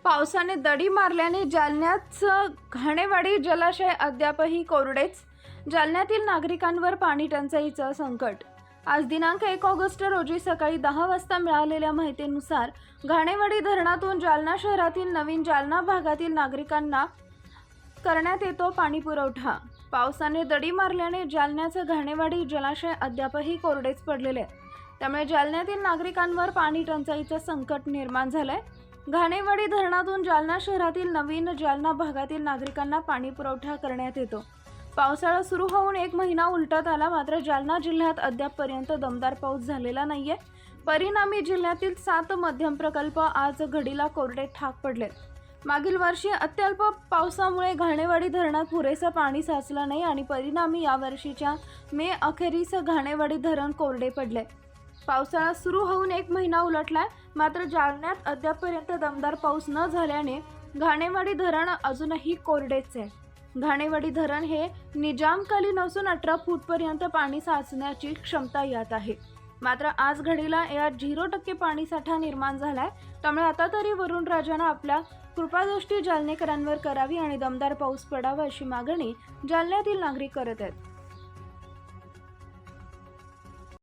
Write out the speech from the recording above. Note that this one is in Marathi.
पावसाने दडी मारल्याने जालन्याचं घाणेवाडी जलाशय अद्यापही कोरडेच. जालन्यातील नागरिकांवर पाणी टंचाईचं संकट. आज दिनांक 1 ऑगस्ट रोजी सकाळी 10 वाजता मिळालेल्या माहितीनुसार घाणेवाडी धरणातून जालना शहरातील नवीन जालना भागातील नागरिकांना करण्यात येतो पाणी पुरवठा. पावसाने दडी मारल्याने जालन्याचं घाणेवाडी जलाशय अद्यापही कोरडेच पडलेले आहे. त्यामुळे जालन्यातील नागरिकांवर पाणी टंचाईचं संकट निर्माण झालंय. घाणेवाडी धरणातून जालना शहरातील नवीन जालना भागातील नागरिकांना पाणी पुरवठा करण्यात येतो. पावसाळा सुरू होऊन 1 महिना उलटत आला, मात्र जालना जिल्ह्यात अद्यापपर्यंत दमदार पाऊस झालेला नाहीये. परिणामी जिल्ह्यातील 7 मध्यम प्रकल्प आज घडीला कोरडे ठाक पडलेत. मागील वर्षी अत्यल्प पावसामुळे घाणेवाडी धरणात पुरेसं पाणी साचलं नाही आणि परिणामी यावर्षीच्या मे अखेरीस घाणेवाडी धरण कोरडे पडले. पावसाळा सुरू होऊन 1 महिना उलटलाय, मात्र जालन्यात अद्यापपर्यंत दमदार पाऊस न झाल्याने घाणेवाडी धरण अजूनही कोरडेच आहे. घाणेवाडी धरण हे निजामकालीन असून 18 फूटपर्यंत पाणी साचण्याची क्षमता यात आहे. मात्र आज घडीला यात 0% पाणीसाठा निर्माण झालाय. त्यामुळे आता तरी वरुण राजानं आपल्या कृपादृष्टी जालनेकरांवर करावी आणि दमदार पाऊस पडावा अशी मागणी जालन्यातील नागरिक करत आहेत.